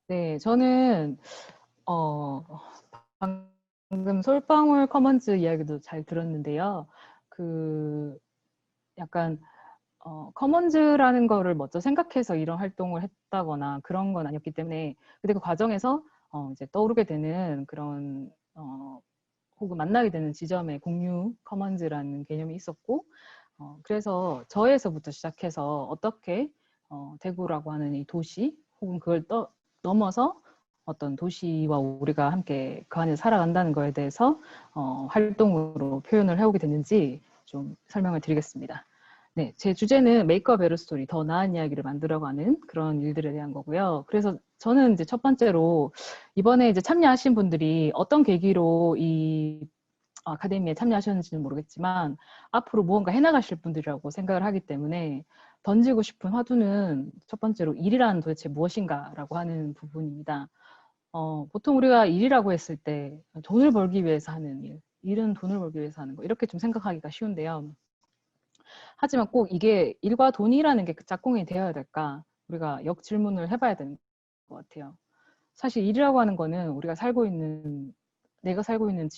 네, 저는 어, 방금 솔방울 커먼즈 이야기도 잘 들었는데요. 그 약간 커먼즈라는 거를 먼저 생각해서 이런 활동을 했다거나 그런 건 아니었기 때문에, 근데 그 과정에서 이제 떠오르게 되는 그런 혹은 만나게 되는 지점에 공유 커먼즈라는 개념이 있었고, 그래서 저에서부터 시작해서 어떻게 대구라고 하는 이 도시 혹은 그걸 넘어서 어떤 도시와 우리가 함께 그 안에 살아간다는 거에 대해서 활동으로 표현을 해오게 됐는지 좀 설명을 드리겠습니다. 네, 제 주제는 메이크업 에러 스토리, 더 나은 이야기를 만들어가는 그런 일들에 대한 거고요. 그래서 저는 이제 첫 번째로 이번에 이제 참여하신 분들이 어떤 계기로 이 아카데미에 참여하셨는지는 모르겠지만 앞으로 무언가 해나가실 분들이라고 생각을 하기 때문에 던지고 싶은 화두는 첫 번째로 일이란 도대체 무엇인가라고 하는 부분입니다. 보통 우리가 일이라고 했을 때 돈을 벌기 위해서 하는 일, 일은 돈을 벌기 위해서 하는 거 이렇게 좀 생각하기가 쉬운데요. 하지만 꼭 이게 일과 돈이라는 게 그 짝꿍이 되어야 될까? 우리가 역질문을 해봐야 되는 것 같아요. 사실 일이라고 하는 거는 우리가 내가 살고 있는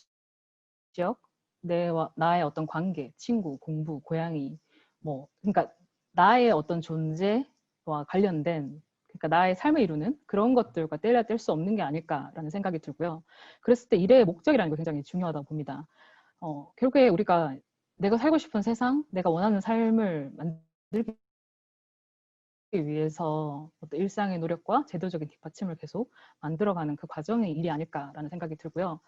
지역, 나의 어떤 관계, 친구, 공부, 고양이, 그러니까 나의 어떤 존재와 관련된, 그러니까 나의 삶을 이루는 그런 것들과 떼야 뗄 수 없는 게 아닐까라는 생각이 들고요. 그랬을 때 일의 목적이라는 게 굉장히 중요하다고 봅니다. 결국에 우리가 내가 살고 싶은 세상, 내가 원하는 삶을 만들기 위해서 어떤 일상의 노력과 제도적인 뒷받침을 계속 만들어가는 그 과정이 일이 아닐까라는 생각이 들고요.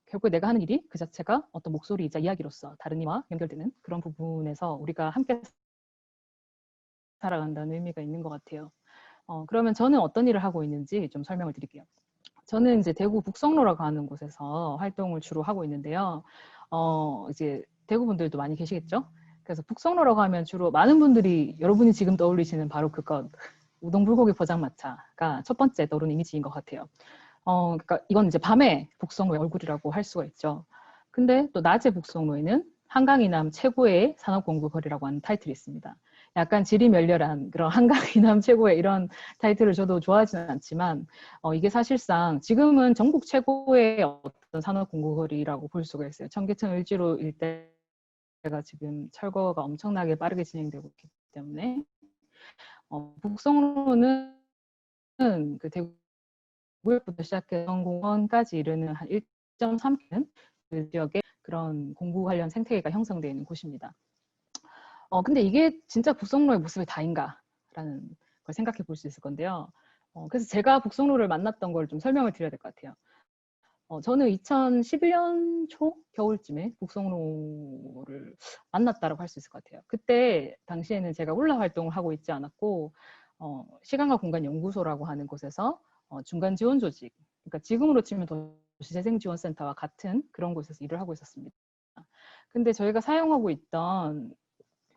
결국 내가 하는 일이 그 자체가 어떤 목소리이자 이야기로서 다른 이와 연결되는 그런 부분에서 우리가 함께 살아간다는 의미가 있는 것 같아요. 그러면 저는 어떤 일을 하고 있는지 좀 설명을 드릴게요. 저는 이제 대구 북성로라고 하는 곳에서 활동을 주로 하고 있는데요. 이제 대구 분들도 많이 계시겠죠? 그래서 북성로라고 하면 주로 많은 분들이 여러분이 지금 떠올리시는 바로 그것, 우동 불고기 포장마차가 첫 번째 떠오르는 이미지인 것 같아요. 그러니까 이건 이제 밤에 북성로의 얼굴이라고 할 수가 있죠. 근데 또 낮에 북성로에는 한강 이남 최고의 산업공부거리라고 하는 타이틀이 있습니다. 약간 지리멸렬한 그런 한강 이남 최고의 이런 타이틀을 저도 좋아하지는 않지만 이게 사실상 지금은 전국 최고의 어떤 산업공부거리라고 볼 수가 있어요. 청계천 을지로 일대가 지금 철거가 엄청나게 빠르게 진행되고 있기 때문에 북성로는 그 대구 구역부터 시작해서 공원까지 이르는 한 1.3km 그 지역에 그런 공구 관련 생태계가 형성되어 있는 곳입니다. 근데 이게 진짜 북성로의 모습이 다인가라는 걸 생각해 볼 수 있을 건데요. 그래서 제가 북성로를 만났던 걸 좀 설명을 드려야 될 것 같아요. 저는 2011년 초 겨울쯤에 북성로를 만났다라고 할 수 있을 것 같아요. 그때 당시에는 제가 홀라 활동을 하고 있지 않았고 시간과 공간 연구소라고 하는 곳에서 중간 지원 조직, 그러니까 지금으로 치면 도시재생지원센터와 같은 그런 곳에서 일을 하고 있었습니다. 근데 저희가 사용하고 있던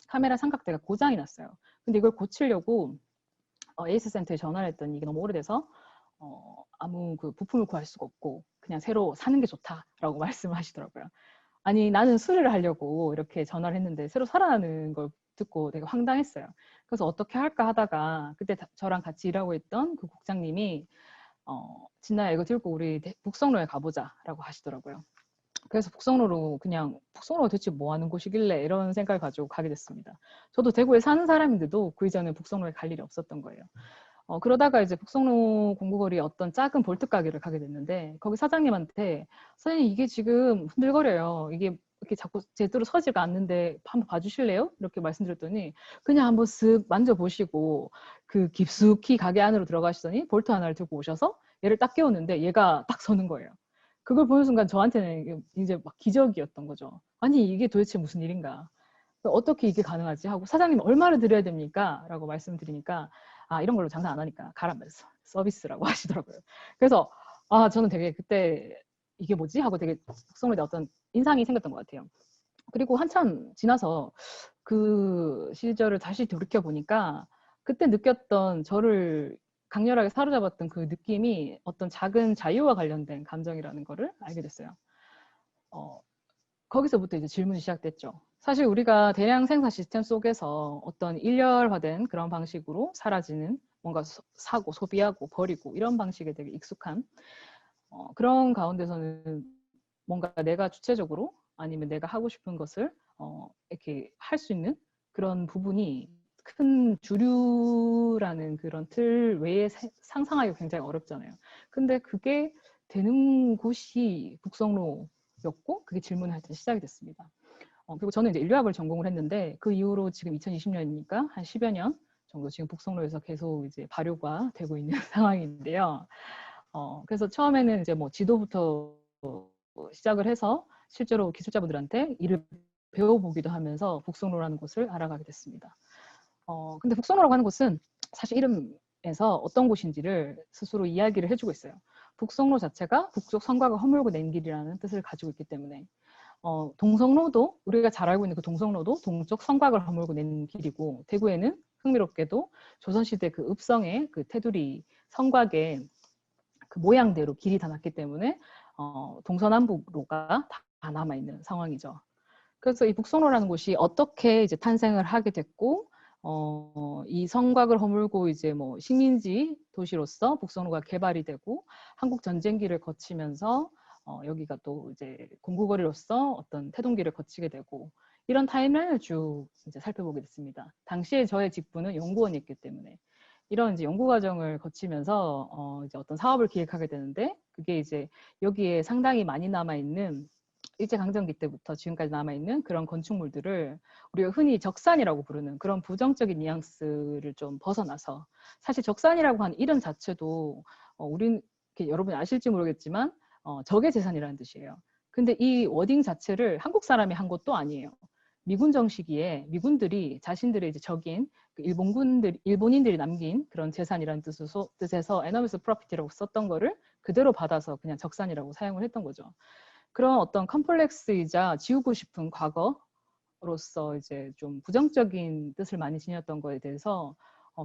카메라 삼각대가 고장이 났어요. 근데 이걸 고치려고 에이스 센터에 전화를 했더니 이게 너무 오래돼서 아무 그 부품을 구할 수가 없고 그냥 새로 사는 게 좋다라고 말씀을 하시더라고요. 아니 나는 수리를 하려고 이렇게 전화를 했는데 새로 살아나는 걸 듣고 되게 황당했어요. 그래서 어떻게 할까 하다가 그때 저랑 같이 일하고 있던 그 국장님이 진나야 이거 들고 우리 북성로에 가보자라고 하시더라고요. 그래서 북성로가 대체 뭐 하는 곳이길래 이런 생각을 가지고 가게 됐습니다. 저도 대구에 사는 사람인데도 그 이전에 북성로에 갈 일이 없었던 거예요. 그러다가 이제 북성로 공구거리에 어떤 작은 볼트 가게를 가게 됐는데 거기 사장님한테 선생님 이게 지금 흔들거려요. 이게 이렇게 자꾸 제대로 서지가 않는데 한번 봐주실래요? 이렇게 말씀드렸더니 그냥 한번 쓱 만져보시고 그 깊숙이 가게 안으로 들어가시더니 볼트 하나를 들고 오셔서 얘를 딱 끼웠는데 얘가 딱 서는 거예요. 그걸 보는 순간 저한테는 이제 막 기적이었던 거죠. 아니 이게 도대체 무슨 일인가? 어떻게 이게 가능하지? 하고 사장님 얼마를 드려야 됩니까? 라고 말씀드리니까 이런 걸로 장사 안 하니까 가라면서 서비스라고 하시더라고요. 그래서 저는 되게 그때 이게 뭐지? 하고 되게 속성에 어떤 인상이 생겼던 것 같아요. 그리고 한참 지나서 그 시절을 다시 돌이켜 보니까 그때 느꼈던 저를 강렬하게 사로잡았던 그 느낌이 어떤 작은 자유와 관련된 감정이라는 거를 알게 됐어요. 거기서부터 이제 질문이 시작됐죠. 사실 우리가 대량 생산 시스템 속에서 어떤 일렬화된 그런 방식으로 사라지는 뭔가 사고 소비하고 버리고 이런 방식에 되게 익숙한 그런 가운데서는 뭔가 내가 주체적으로 아니면 내가 하고 싶은 것을 이렇게 할 수 있는 그런 부분이 큰 주류라는 그런 틀 외에 상상하기 굉장히 어렵잖아요. 근데 그게 되는 곳이 북성로였고 그게 질문할 때 시작이 됐습니다. 그리고 저는 이제 인류학을 전공을 했는데 그 이후로 지금 2020년이니까 한 10여 년 정도 지금 북성로에서 계속 이제 발효가 되고 있는 상황인데요. 그래서 처음에는 이제 뭐 지도부터 시작을 해서 실제로 기술자분들한테 일을 배워보기도 하면서 북성로라는 곳을 알아가게 됐습니다. 근데 북성로라고 하는 곳은 사실 이름에서 어떤 곳인지를 스스로 이야기를 해주고 있어요. 북성로 자체가 북쪽 성곽을 허물고 낸 길이라는 뜻을 가지고 있기 때문에 동성로도 우리가 잘 알고 있는 그 동성로도 동쪽 성곽을 허물고 낸 길이고 대구에는 흥미롭게도 조선시대 그 읍성의 그 테두리 성곽의 그 모양대로 길이 다 났기 때문에 동서남북로가 다 남아있는 상황이죠. 그래서 이 북성로라는 곳이 어떻게 이제 탄생을 하게 됐고 이 성곽을 허물고 이제 뭐 식민지 도시로서 북성로가 개발이 되고 한국 전쟁기를 거치면서 여기가 또 이제 공구거리로서 어떤 태동기를 거치게 되고 이런 타임라인을 쭉 이제 살펴보게 됐습니다. 당시에 저의 직분은 연구원이었기 때문에 이런 이제 연구 과정을 거치면서 이제 어떤 사업을 기획하게 되는데 그게 이제 여기에 상당히 많이 남아 있는 일제강점기 때부터 지금까지 남아있는 그런 건축물들을 우리가 흔히 적산이라고 부르는 그런 부정적인 뉘앙스를 좀 벗어나서 사실 적산이라고 하는 이름 자체도 우린 여러분이 아실지 모르겠지만 적의 재산이라는 뜻이에요. 근데 이 워딩 자체를 한국 사람이 한 것도 아니에요. 미군 정시기에 미군들이 자신들의 이제 적인 그 일본인들이 남긴 그런 재산이라는 뜻에서 enormous profit이라고 썼던 거를 그대로 받아서 그냥 적산이라고 사용을 했던 거죠. 그런 어떤 컴플렉스이자 지우고 싶은 과거로서 이제 좀 부정적인 뜻을 많이 지녔던 거에 대해서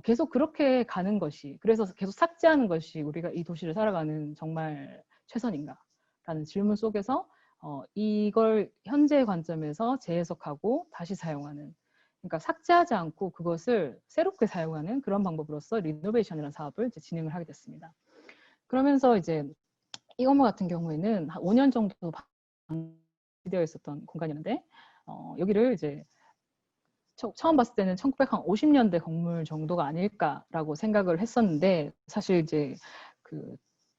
계속 그렇게 가는 것이 그래서 계속 삭제하는 것이 우리가 이 도시를 살아가는 정말 최선인가 라는 질문 속에서 이걸 현재의 관점에서 재해석하고 다시 사용하는 그러니까 삭제하지 않고 그것을 새롭게 사용하는 그런 방법으로서 리노베이션이라는 사업을 이제 진행을 하게 됐습니다. 그러면서 이제 이 건물 같은 경우에는 한 5년 정도 방치되어 있었던 공간이었는데 여기를 이제 처음 봤을 때는 1950년대 건물 정도가 아닐까라고 생각을 했었는데 사실 이제 그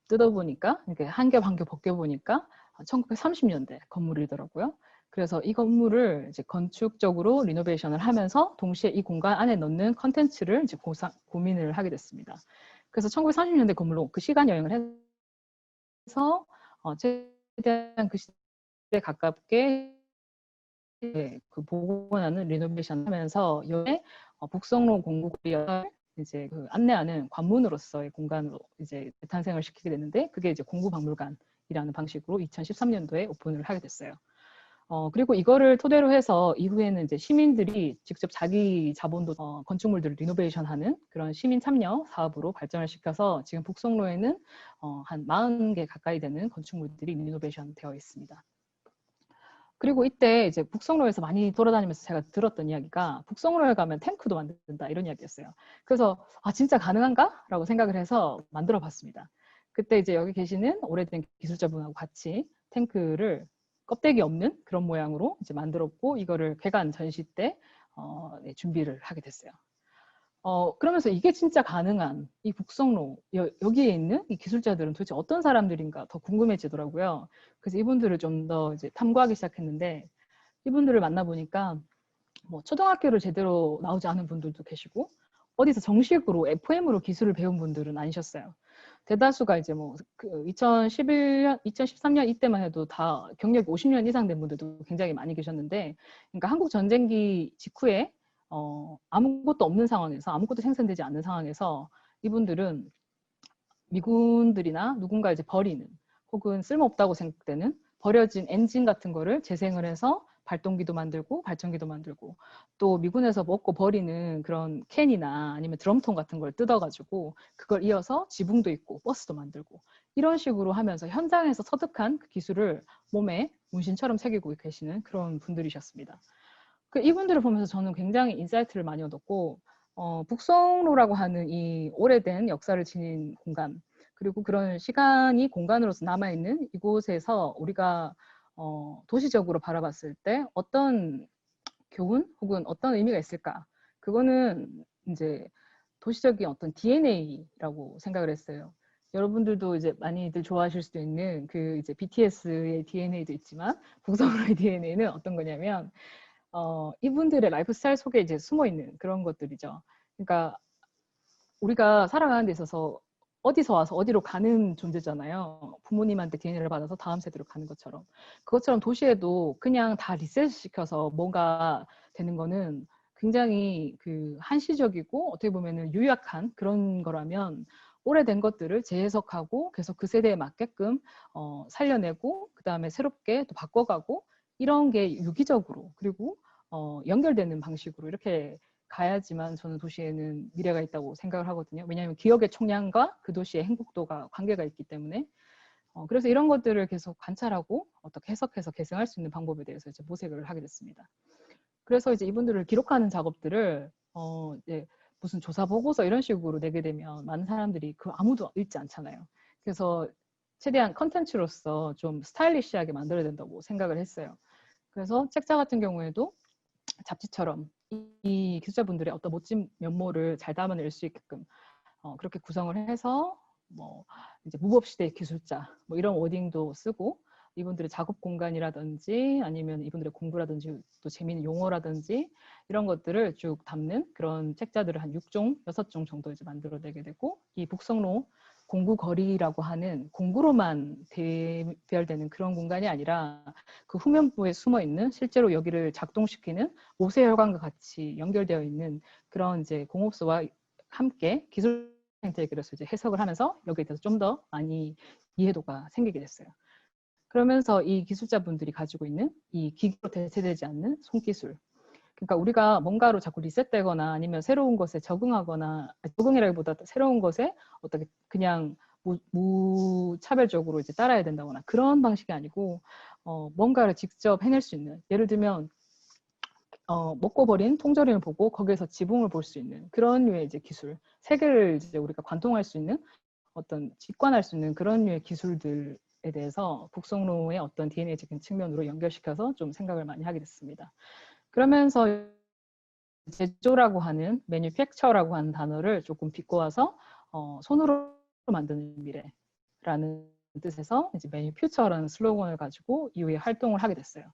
뜯어보니까 이렇게 한 겹 한 겹 벗겨보니까 1930년대 건물이더라고요. 그래서 이 건물을 이제 건축적으로 리노베이션을 하면서 동시에 이 공간 안에 넣는 컨텐츠를 이제 고민을 하게 됐습니다. 그래서 1930년대 건물로 그 시간 여행을 해서 최대한 그 시대에 가깝게 그 복원하는 리노베이션 하면서 여기에 북성로 공구거리를 이제 그 안내하는 관문으로서의 공간으로 이제 탄생을 시키게 됐는데 그게 이제 공구박물관이라는 방식으로 2013년도에 오픈을 하게 됐어요. 그리고 이거를 토대로 해서 이후에는 이제 시민들이 직접 자기 자본도 건축물들을 리노베이션하는 그런 시민 참여 사업으로 발전을 시켜서 지금 북성로에는 한 40개 가까이 되는 건축물들이 리노베이션 되어 있습니다. 그리고 이때 이제 북성로에서 많이 돌아다니면서 제가 들었던 이야기가 북성로에 가면 탱크도 만든다 이런 이야기였어요. 그래서 아 진짜 가능한가? 라고 생각을 해서 만들어 봤습니다. 그때 이제 여기 계시는 오래된 기술자분하고 같이 탱크를 껍데기 없는 그런 모양으로 이제 만들었고 이거를 괴간 전시 때 네, 준비를 하게 됐어요. 그러면서 이게 진짜 가능한 이 북성로 여기에 있는 이 기술자들은 도대체 어떤 사람들인가 더 궁금해지더라고요. 그래서 이분들을 좀 더 이제 탐구하기 시작했는데 이분들을 만나보니까 뭐 초등학교를 제대로 나오지 않은 분들도 계시고 어디서 정식으로 FM으로 기술을 배운 분들은 아니셨어요. 대다수가 이제 뭐 2011년, 2013년 이때만 해도 다 경력이 50년 이상 된 분들도 굉장히 많이 계셨는데 그러니까 한국 전쟁기 직후에 아무것도 없는 상황에서 아무것도 생산되지 않는 상황에서 이분들은 미군들이나 누군가 이제 버리는 혹은 쓸모없다고 생각되는 버려진 엔진 같은 거를 재생을 해서 발동기도 만들고 발전기도 만들고 또 미군에서 먹고 버리는 그런 캔이나 아니면 드럼통 같은 걸 뜯어가지고 그걸 이어서 지붕도 있고 버스도 만들고 이런 식으로 하면서 현장에서 터득한 그 기술을 몸에 문신처럼 새기고 계시는 그런 분들이셨습니다. 이분들을 보면서 저는 굉장히 인사이트를 많이 얻었고 북성로라고 하는 이 오래된 역사를 지닌 공간, 그리고 그런 시간이 공간으로서 남아있는 이곳에서 우리가 도시적으로 바라봤을 때 어떤 교훈 혹은 어떤 의미가 있을까? 그거는 이제 도시적인 어떤 DNA라고 생각을 했어요. 여러분들도 이제 많이들 좋아하실 수도 있는 그 이제 BTS의 DNA도 있지만 북성로의 DNA는 어떤 거냐면 이분들의 라이프 스타일 속에 이제 숨어 있는 그런 것들이죠. 그러니까 우리가 살아가는 데 있어서 어디서 와서 어디로 가는 존재잖아요. 부모님한테 DNA를 받아서 다음 세대로 가는 것처럼. 그것처럼 도시에도 그냥 다 리셋시켜서 뭔가 되는 거는 굉장히 그 한시적이고 어떻게 보면은 유약한 그런 거라면 오래된 것들을 재해석하고 계속 그 세대에 맞게끔 살려내고 그 다음에 새롭게 또 바꿔가고 이런 게 유기적으로 그리고 연결되는 방식으로 이렇게 가야지만 저는 도시에는 미래가 있다고 생각을 하거든요. 왜냐하면 기억의 총량과 그 도시의 행복도가 관계가 있기 때문에 그래서 이런 것들을 계속 관찰하고 어떻게 해석해서 계승할 수 있는 방법에 대해서 이제 모색을 하게 됐습니다. 그래서 이제 이분들을 기록하는 작업들을 이제 무슨 조사 보고서 이런 식으로 내게 되면 많은 사람들이 그 아무도 읽지 않잖아요. 그래서 최대한 컨텐츠로서 좀 스타일리시하게 만들어야 된다고 생각을 했어요. 그래서 책자 같은 경우에도 잡지처럼 이 기술자분들의 어떤 멋진 면모를 잘 담아낼 수 있게끔 그렇게 구성을 해서 뭐 이제 무법시대 기술자 뭐 이런 워딩도 쓰고 이분들의 작업 공간이라든지 아니면 이분들의 공부라든지 또 재미있는 용어라든지 이런 것들을 쭉 담는 그런 책자들을 한 6종, 6종 정도 이제 만들어내게 되고 이 북성로 공구거리라고 하는 공구로만 대별되는 그런 공간이 아니라 그 후면부에 숨어 있는 실제로 여기를 작동시키는 모세혈관과 같이 연결되어 있는 그런 이제 공업소와 함께 기술 형태의 그래서 이제 해석을 하면서 여기에 대해서 좀 더 많이 이해도가 생기게 됐어요. 그러면서 이 기술자분들이 가지고 있는 이 기기로 대체되지 않는 손기술. 그러니까 우리가 뭔가로 자꾸 리셋되거나 아니면 새로운 것에 적응하거나 적응이라기보다 새로운 것에 어떻게 그냥 무차별적으로 이제 따라야 된다거나 그런 방식이 아니고 뭔가를 직접 해낼 수 있는 예를 들면 먹고 버린 통조림을 보고 거기에서 지붕을 볼 수 있는 그런 류의 이제 기술 세계를 이제 우리가 관통할 수 있는 어떤 직관할 수 있는 그런 류의 기술들에 대해서 북성로의 어떤 DNA적인 측면으로 연결시켜서 좀 생각을 많이 하게 됐습니다. 그러면서 제조라고 하는 매뉴팩처라고 하는 단어를 조금 비꼬아서 손으로 만드는 미래라는 뜻에서 이제 매뉴퓨처라는 슬로건을 가지고 이후에 활동을 하게 됐어요.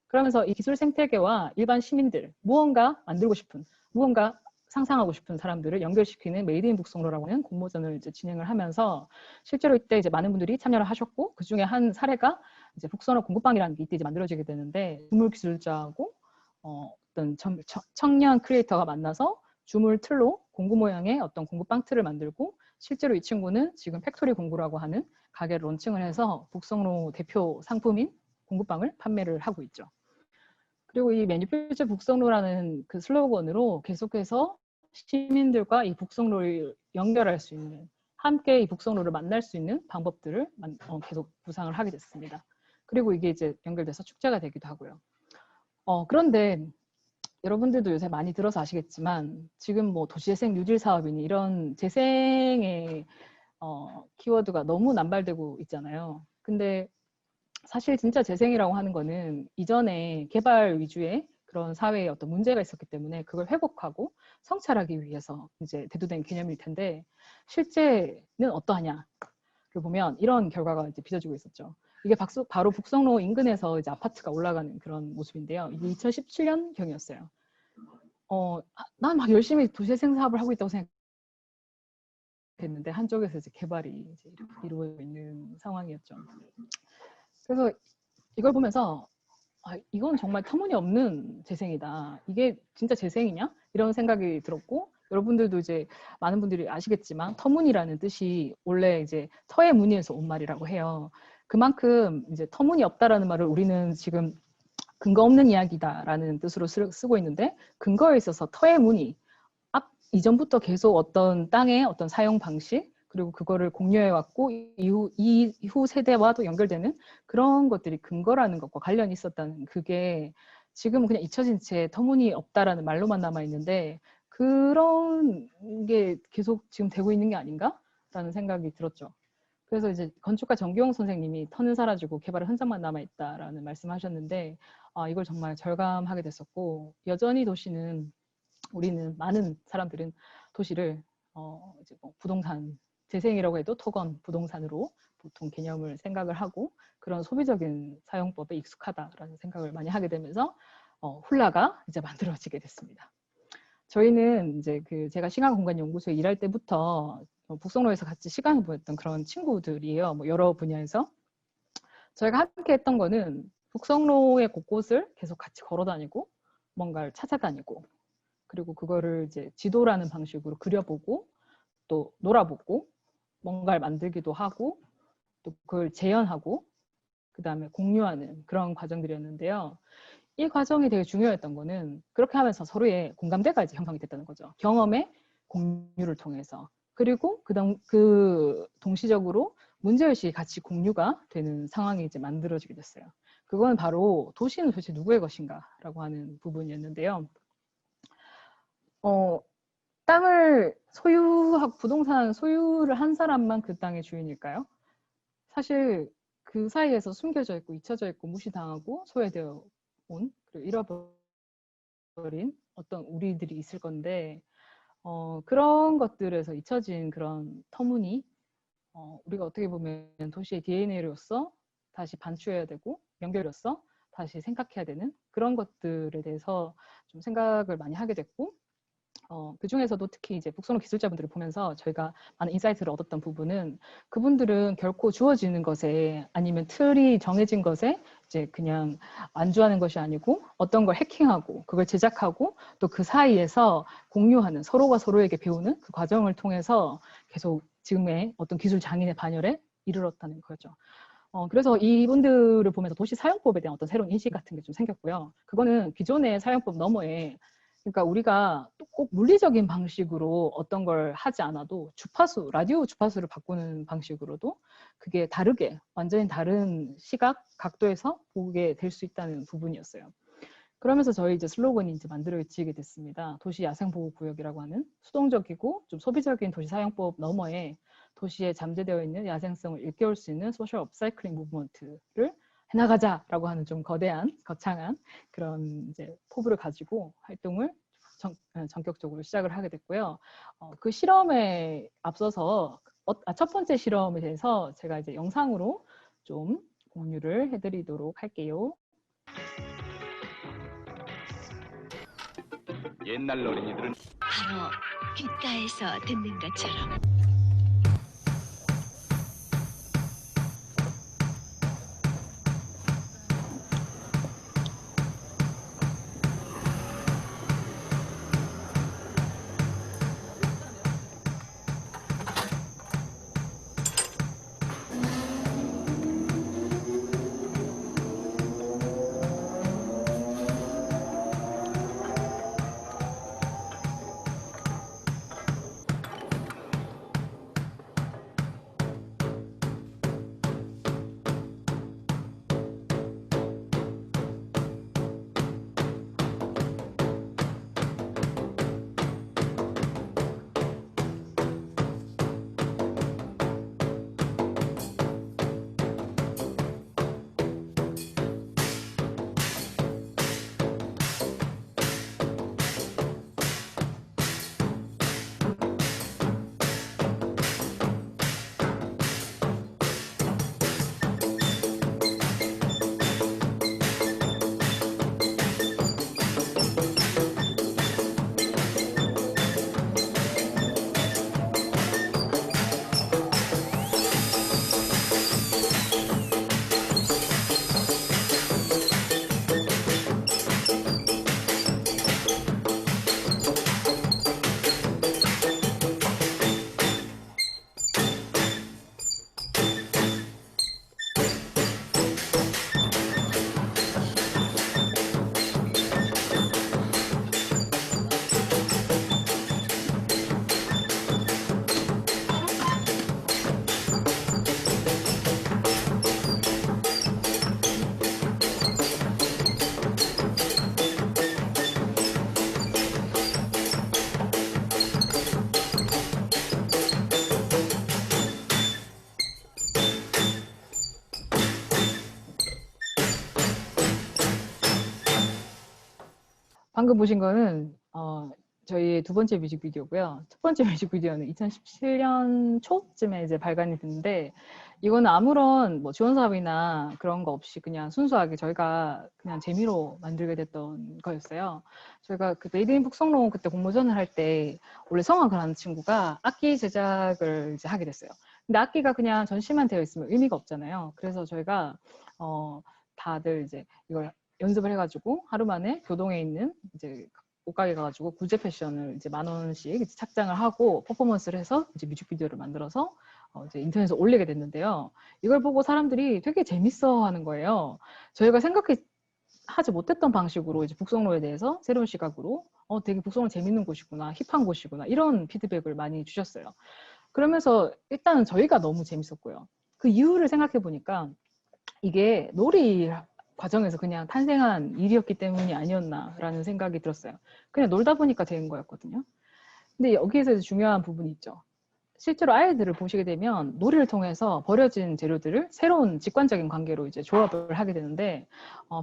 그러면서 이 기술 생태계와 일반 시민들, 무언가 만들고 싶은, 무언가 상상하고 싶은 사람들을 연결시키는 메이드 인 북성로라고 하는 공모전을 이제 진행을 하면서 실제로 이때 이제 많은 분들이 참여를 하셨고 그 중에 한 사례가 이제 북성로 공부방이라는 게 이때 이제 만들어지게 되는데 주물 기술자하고 어떤 청년 크리에이터가 만나서 주물 틀로 공구 모양의 어떤 공구빵 틀을 만들고 실제로 이 친구는 지금 팩토리 공구라고 하는 가게를 론칭을 해서 북성로 대표 상품인 공구빵을 판매를 하고 있죠. 그리고 이 매니페이처 북성로라는 그 슬로건으로 계속해서 시민들과 이 북성로를 연결할 수 있는 함께 이 북성로를 만날 수 있는 방법들을 계속 구상을 하게 됐습니다. 그리고 이게 이제 연결돼서 축제가 되기도 하고요. 그런데 여러분들도 요새 많이 들어서 아시겠지만 지금 뭐 도시재생 뉴딜 사업이니 이런 재생의 키워드가 너무 남발되고 있잖아요. 근데 사실 진짜 재생이라고 하는 거는 이전에 개발 위주의 그런 사회에 어떤 문제가 있었기 때문에 그걸 회복하고 성찰하기 위해서 이제 대두된 개념일 텐데 실제는 어떠하냐를 보면 이런 결과가 이제 빚어지고 있었죠. 이게 바로 북성로 인근에서 이제 아파트가 올라가는 그런 모습인데요. 이게 2017년경이었어요. 난 막 열심히 도시재생 사업을 하고 있다고 생각했는데 한쪽에서 이제 개발이 이제 이루어지고 있는 상황이었죠. 그래서 이걸 보면서 이건 정말 터무니없는 재생이다. 이게 진짜 재생이냐? 이런 생각이 들었고 여러분들도 이제 많은 분들이 아시겠지만 터무니라는 뜻이 원래 이제 터의 무늬에서 온 말이라고 해요. 그만큼 이제 터무니없다라는 말을 우리는 지금 근거 없는 이야기다라는 뜻으로 쓰고 있는데 근거에 있어서 터의 무늬 이전부터 계속 어떤 땅의 어떤 사용 방식 그리고 그거를 공유해왔고 이후 세대와도 연결되는 그런 것들이 근거라는 것과 관련이 있었다는 그게 지금은 그냥 잊혀진 채 터무니없다라는 말로만 남아있는데 그런 게 계속 지금 되고 있는 게 아닌가라는 생각이 들었죠. 그래서 이제 건축가 정기용 선생님이 터는 사라지고 개발의 흔적만 남아있다라는 말씀하셨는데 이걸 정말 절감하게 됐었고, 여전히 우리는 많은 사람들은 도시를 이제 뭐 부동산 재생이라고 해도 토건 부동산으로 보통 개념을 생각을 하고 그런 소비적인 사용법에 익숙하다라는 생각을 많이 하게 되면서 훌라가 이제 만들어지게 됐습니다. 저희는 이제 제가 시간공간연구소에 일할 때부터 북성로에서 같이 시간을 보냈던 그런 친구들이에요. 뭐 여러 분야에서. 저희가 함께 했던 거는 북성로의 곳곳을 계속 같이 걸어 다니고 뭔가를 찾아다니고, 그리고 그거를 이제 지도라는 방식으로 그려보고 또 놀아보고 뭔가를 만들기도 하고 또 그걸 재현하고 그 다음에 공유하는 그런 과정들이었는데요. 이 과정이 되게 중요했던 거는 그렇게 하면서 서로의 공감대가 이제 형성이 됐다는 거죠. 경험의 공유를 통해서. 그리고 그 동시적으로 문제의식이 같이 공유가 되는 상황이 이제 만들어지게 됐어요. 그건 바로 도시는 도대체 누구의 것인가라고 하는 부분이었는데요. 땅을 소유하고 부동산 소유를 한 사람만 그 땅의 주인일까요? 사실 그 사이에서 숨겨져 있고 잊혀져 있고 무시당하고 소외되어 온 그리고 잃어버린 어떤 우리들이 있을 건데 그런 것들에서 잊혀진 그런 터무니 우리가 어떻게 보면 도시의 DNA로서 다시 반추해야 되고 연결로서 다시 생각해야 되는 그런 것들에 대해서 좀 생각을 많이 하게 됐고 그 중에서도 특히 이제 북선호 기술자분들을 보면서 저희가 많은 인사이트를 얻었던 부분은 그분들은 결코 주어지는 것에 아니면 틀이 정해진 것에 이제 그냥 안주하는 것이 아니고 어떤 걸 해킹하고 그걸 제작하고 또 그 사이에서 공유하는 서로가 서로에게 배우는 그 과정을 통해서 계속 지금의 어떤 기술 장인의 반열에 이르렀다는 거죠. 그래서 이분들을 보면서 도시 사용법에 대한 어떤 새로운 인식 같은 게 좀 생겼고요. 그거는 기존의 사용법 너머에 그러니까 우리가 꼭 물리적인 방식으로 어떤 걸 하지 않아도 주파수, 라디오 주파수를 바꾸는 방식으로도 그게 다르게 완전히 다른 시각, 각도에서 보게 될 수 있다는 부분이었어요. 그러면서 저희 이제 슬로건이 이제 만들어지게 됐습니다. 도시 야생보호구역이라고 하는 수동적이고 좀 소비적인 도시 사용법 너머에 도시에 잠재되어 있는 야생성을 일깨울 수 있는 소셜 업사이클링 무브먼트를 해나가자라고 하는 좀 거대한, 거창한 그런 이제 포부를 가지고 활동을 전격적으로 시작을 하게 됐고요. 그 실험에 앞서서 첫 번째 실험에 대해서 제가 이제 영상으로 좀 공유를 해드리도록 할게요. 옛날 어린이들은 바로 귓가에서 듣는 것처럼 방금 보신 거는 저희의 두 번째 뮤직비디오고요. 첫 번째 뮤직비디오는 2017년 초쯤에 이제 발간이 됐는데, 이거는 아무런 뭐 지원 사업이나 그런 거 없이 그냥 순수하게 저희가 그냥 재미로 만들게 됐던 거였어요. 저희가 그 메이드 인 북성로 그때 공모전을 할 때 원래 성악을 하는 친구가 악기 제작을 이제 하게 됐어요. 근데 악기가 그냥 전시만 되어 있으면 의미가 없잖아요. 그래서 저희가 다들 이제 이걸 연습을 해가지고 하루 만에 교동에 있는 이제 옷가게 가가지고 구제 패션을 이제 10,000원씩 이제 착장을 하고 퍼포먼스를 해서 이제 뮤직비디오를 만들어서 이제 인터넷에 올리게 됐는데요. 이걸 보고 사람들이 되게 재밌어하는 거예요. 저희가 생각하지 못했던 방식으로 이제 북성로에 대해서 새로운 시각으로 되게 북성로 재밌는 곳이구나, 힙한 곳이구나 이런 피드백을 많이 주셨어요. 그러면서 일단은 저희가 너무 재밌었고요. 그 이유를 생각해 보니까 이게 놀이 과정에서 그냥 탄생한 일이었기 때문이 아니었나라는 생각이 들었어요. 그냥 놀다 보니까 된 거였거든요. 근데 여기에서 중요한 부분이 있죠. 실제로 아이들을 보시게 되면 놀이를 통해서 버려진 재료들을 새로운 직관적인 관계로 이제 조합을 하게 되는데,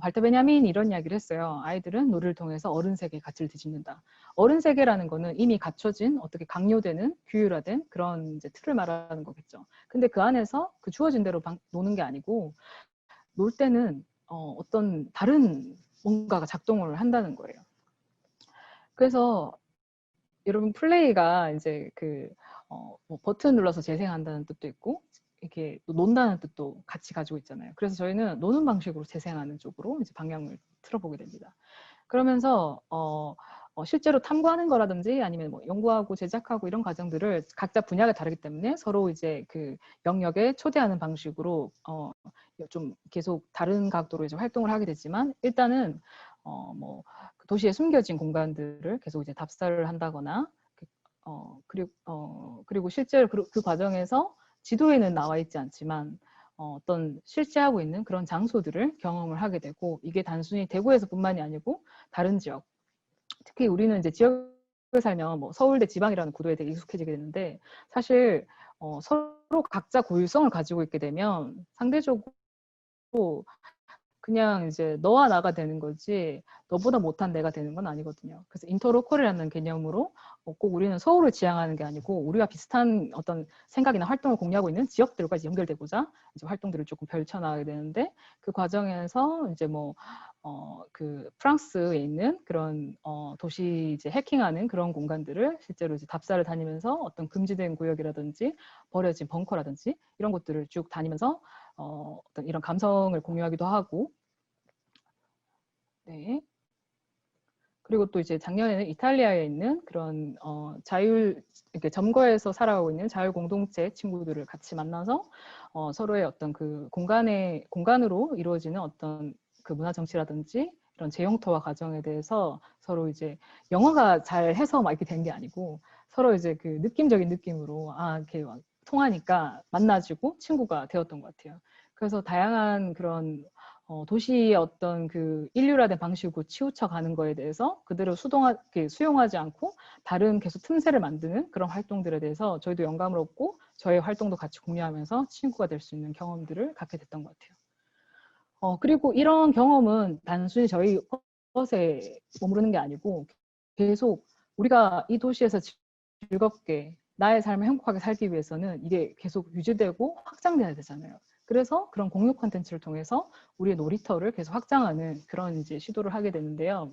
발터 베냐민이 이런 이야기를 했어요. 아이들은 놀이를 통해서 어른 세계의 가치를 뒤집는다. 어른 세계라는 거는 이미 갖춰진 어떻게 강요되는 규율화된 그런 이제 틀을 말하는 거겠죠. 근데 그 안에서 그 주어진 대로 노는 게 아니고, 놀 때는 어떤 다른 뭔가가 작동을 한다는 거예요. 그래서 여러분 플레이가 이제 뭐 버튼 눌러서 재생한다는 뜻도 있고 이렇게 또 논다는 뜻도 같이 가지고 있잖아요. 그래서 저희는 노는 방식으로 재생하는 쪽으로 이제 방향을 틀어보게 됩니다. 그러면서 실제로 탐구하는 거라든지 아니면 뭐 연구하고 제작하고 이런 과정들을 각자 분야가 다르기 때문에 서로 이제 그 영역에 초대하는 방식으로 좀 계속 다른 각도로 이제 활동을 하게 되지만, 일단은 뭐 도시에 숨겨진 공간들을 계속 이제 답사를 한다거나 그리고 실제로 그 과정에서 지도에는 나와 있지 않지만 어떤 실제하고 있는 그런 장소들을 경험을 하게 되고, 이게 단순히 대구에서뿐만이 아니고 다른 지역, 특히 우리는 이제 지역에 살면 뭐 서울대 지방이라는 구도에 되게 익숙해지게 되는데, 사실 서로 각자 고유성을 가지고 있게 되면 상대적으로 그냥 이제 너와 나가 되는 거지 너보다 못한 내가 되는 건 아니거든요. 그래서 인터로컬이라는 개념으로 꼭 우리는 서울을 지향하는 게 아니고 우리와 비슷한 어떤 생각이나 활동을 공유하고 있는 지역들과 연결되고자 이제 활동들을 조금 펼쳐나가게 되는데, 그 과정에서 이제 뭐 그 프랑스에 있는 그런 도시 이제 해킹하는 그런 공간들을 실제로 이제 답사를 다니면서 어떤 금지된 구역이라든지 버려진 벙커라든지 이런 것들을 쭉 다니면서 어떤 이런 감성을 공유하기도 하고, 네. 그리고 또 이제 작년에는 이탈리아에 있는 그런 이렇게 점거에서 살아가고 있는 자율 공동체 친구들을 같이 만나서 서로의 어떤 그 공간으로 이루어지는 어떤 그 문화 정치라든지 이런 재용토화 과정에 대해서 서로 이제 영어가 잘 해서 막 이렇게 된 게 아니고 서로 이제 그 느낌적인 느낌으로 이렇게 막 통하니까 만나지고 친구가 되었던 것 같아요. 그래서 다양한 그런 도시의 어떤 그 인류화된 방식으로 치우쳐 가는 거에 대해서 그대로 수용하지 않고 다른 계속 틈새를 만드는 그런 활동들에 대해서 저희도 영감을 얻고 저의 활동도 같이 공유하면서 친구가 될 수 있는 경험들을 갖게 됐던 것 같아요. 그리고 이런 경험은 단순히 저희 것에 머무르는 게 아니고 계속 우리가 이 도시에서 즐겁게 나의 삶을 행복하게 살기 위해서는 이게 계속 유지되고 확장돼야 되잖아요. 그래서 그런 공유 콘텐츠를 통해서 우리의 놀이터를 계속 확장하는 그런 이제 시도를 하게 되는데요.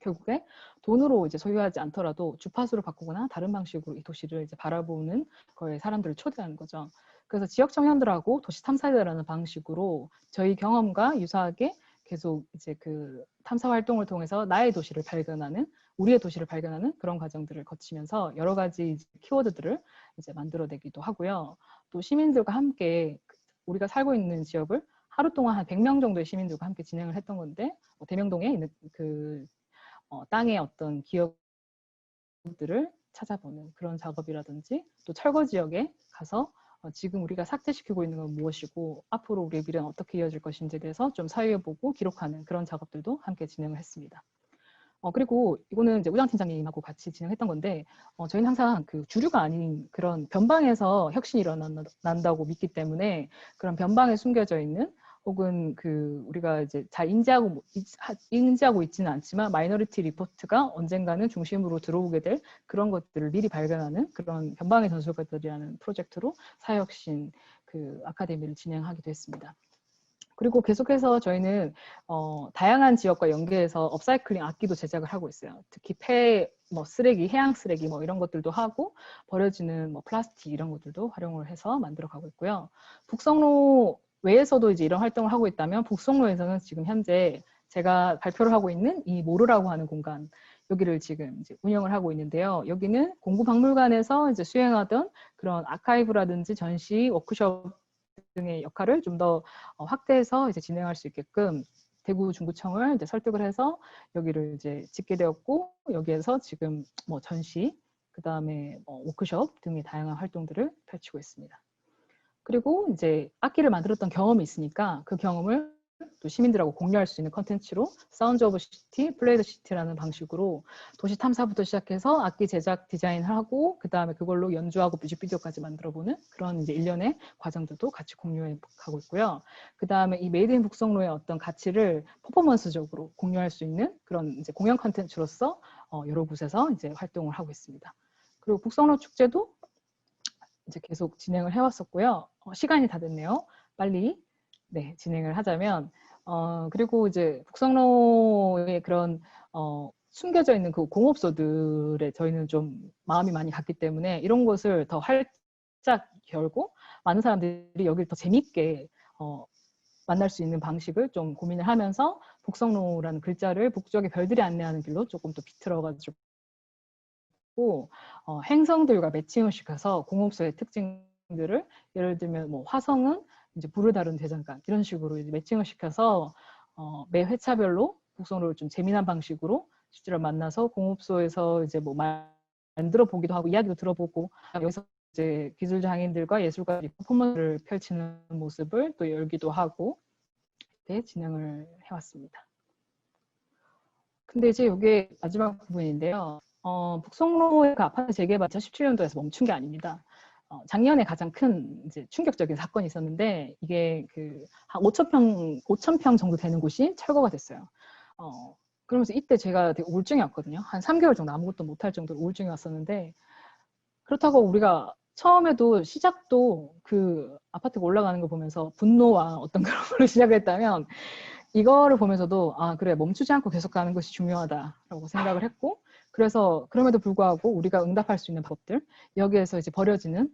결국에 돈으로 이제 소유하지 않더라도 주파수를 바꾸거나 다른 방식으로 이 도시를 이제 바라보는 거에 사람들을 초대하는 거죠. 그래서 지역 청년들하고 도시 탐사대라는 방식으로 저희 경험과 유사하게 계속 이제 그 탐사 활동을 통해서 나의 도시를 발견하는, 우리의 도시를 발견하는 그런 과정들을 거치면서 여러 가지 키워드들을 이제 만들어내기도 하고요. 또 시민들과 함께 우리가 살고 있는 지역을 하루 동안 한 100명 정도의 시민들과 함께 진행을 했던 건데, 대명동에 있는 그 땅의 어떤 기업들을 찾아보는 그런 작업이라든지, 또 철거 지역에 가서 지금 우리가 삭제시키고 있는 건 무엇이고 앞으로 우리의 미래는 어떻게 이어질 것인지에 대해서 좀 사유해보고 기록하는 그런 작업들도 함께 진행을 했습니다. 그리고 이거는 이제 우장 팀장님하고 같이 진행했던 건데, 저희는 항상 그 주류가 아닌 그런 변방에서 혁신이 일어난다고 믿기 때문에 그런 변방에 숨겨져 있는 혹은 그 우리가 이제 잘 인지하고 있지는 않지만 마이너리티 리포트가 언젠가는 중심으로 들어오게 될 그런 것들을 미리 발견하는 그런 변방의 전술가들이라는 프로젝트로 사회혁신 그 아카데미를 진행하기도 했습니다. 그리고 계속해서 저희는 다양한 지역과 연계해서 업사이클링 악기도 제작을 하고 있어요. 특히 뭐 쓰레기, 해양 쓰레기 뭐 이런 것들도 하고 버려지는 뭐 플라스틱 이런 것들도 활용을 해서 만들어 가고 있고요. 북성로 외에서도 이제 이런 활동을 하고 있다면 북성로에서는 지금 현재 제가 발표를 하고 있는 이 모르라고 하는 공간 여기를 지금 이제 운영을 하고 있는데요. 여기는 공구박물관에서 이제 수행하던 그런 아카이브라든지 전시, 워크숍 등의 역할을 좀 더 확대해서 이제 진행할 수 있게끔 대구 중구청을 이제 설득을 해서 여기를 이제 짓게 되었고 여기에서 지금 뭐 전시, 그 다음에 뭐 워크숍 등의 다양한 활동들을 펼치고 있습니다. 그리고 이제 악기를 만들었던 경험이 있으니까 그 경험을 또 시민들하고 공유할 수 있는 컨텐츠로 사운드 오브 시티, 플레이 더 시티라는 방식으로 도시 탐사부터 시작해서 악기 제작 디자인을 하고 그 다음에 그걸로 연주하고 뮤직비디오까지 만들어보는 그런 이제 일련의 과정들도 같이 공유해 가고 있고요. 그 다음에 이 메이드 인 북성로의 어떤 가치를 퍼포먼스적으로 공유할 수 있는 그런 이제 공연 컨텐츠로서 여러 곳에서 이제 활동을 하고 있습니다. 그리고 북성로 축제도 이제 계속 진행을 해왔었고요. 시간이 다 됐네요. 빨리 네, 진행을 하자면 그리고 이제 북성로의 그런 숨겨져 있는 그 공업소들에 저희는 좀 마음이 많이 갔기 때문에 이런 곳을 더 활짝 열고 많은 사람들이 여기를 더 재밌게 만날 수 있는 방식을 좀 고민을 하면서 북성로라는 글자를 북쪽의 별들이 안내하는 길로 조금 더 비틀어가지고 행성들과 매칭을 시켜서 공업소의 특징들을 예를 들면 뭐 화성은 이제 불을 다룬 대장간 이런 식으로 이제 매칭을 시켜서 매 회차별로 북성로를 좀 재미난 방식으로 실제로 만나서 공업소에서 이제 뭐 만들어 보기도 하고 이야기도 들어보고 여기서 이제 기술 장인들과 예술가들이 퍼포먼스를 펼치는 모습을 또 열기도 하고 이렇게 진행을 해왔습니다. 근데 이제 이게 마지막 부분인데요. 북성로의 그 아파트 재개발 2017년도에서 멈춘 게 아닙니다. 작년에 가장 큰 이제 충격적인 사건이 있었는데 이게 그 한 5,000평 정도 되는 곳이 철거가 됐어요. 그러면서 이때 제가 되게 우울증이 왔거든요. 한 3개월 정도 아무것도 못할 정도로 우울증이 왔었는데 그렇다고 우리가 처음에도 시작도 그 아파트가 올라가는 거 보면서 분노와 어떤 그런 걸로 시작을 했다면 이거를 보면서도 아 그래 멈추지 않고 계속 가는 것이 중요하다라고 생각을 했고 그래서 그럼에도 불구하고 우리가 응답할 수 있는 방법들 여기에서 이제 버려지는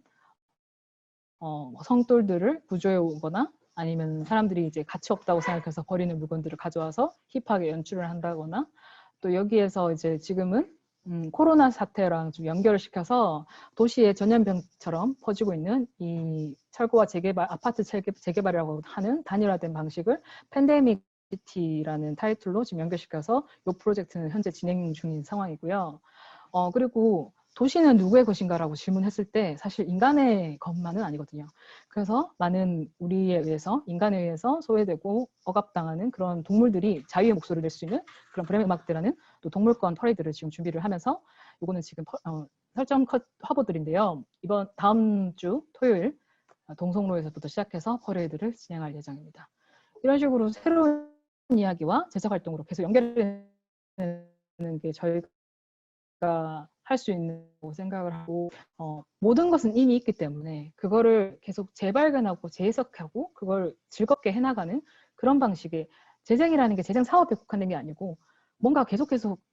성돌들을 구조해 오거나 아니면 사람들이 이제 가치 없다고 생각해서 버리는 물건들을 가져와서 힙하게 연출을 한다거나 또 여기에서 이제 지금은 코로나 사태랑 좀 연결을 시켜서 도시의 전염병처럼 퍼지고 있는 이 철거와 재개발, 아파트 재개발이라고 하는 단일화된 방식을 팬데믹 시티라는 타이틀로 지금 연결시켜서 이 프로젝트는 현재 진행 중인 상황이고요. 그리고 도시는 누구의 것인가라고 질문했을 때 사실 인간의 것만은 아니거든요. 그래서 많은 우리에 의해서 인간에 의해서 소외되고 억압당하는 그런 동물들이 자유의 목소리를 낼 수 있는 그런 브레멘 음악대라는 또 동물권 퍼레이드를 지금 준비를 하면서 이거는 지금 설정 컷 화보들인데요. 다음 주 토요일 동성로에서부터 시작해서 퍼레이드를 진행할 예정입니다. 이런 식으로 새로운 이야기와 제작 활동으로 계속 연결되는 게 저희가 할 수 있는 생각을 하고 모든 것은 이미 있기 때문에 그거를 계속 재발견하고 재해석하고 그걸 즐겁게 해나가는 그런 방식의 재생이라는 게 재생 사업에 국한된 게 아니고 뭔가 계속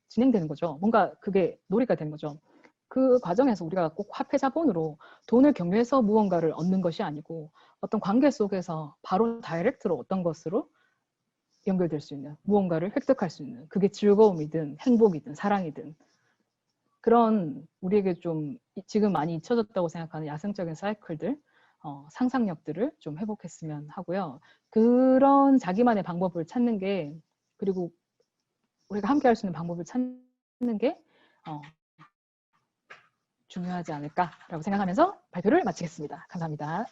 진행되는 거죠. 뭔가 그게 놀이가 되는 거죠. 그 과정에서 우리가 꼭 화폐 자본으로 돈을 경유해서 무언가를 얻는 것이 아니고 어떤 관계 속에서 바로 다이렉트로 어떤 것으로 연결될 수 있는 무언가를 획득할 수 있는 그게 즐거움이든 행복이든 사랑이든 그런 우리에게 좀 지금 많이 잊혀졌다고 생각하는 야생적인 사이클들 상상력들을 좀 회복했으면 하고요. 그런 자기만의 방법을 찾는 게 그리고 우리가 함께 할 수 있는 방법을 찾는 게 중요하지 않을까라고 생각하면서 발표를 마치겠습니다. 감사합니다.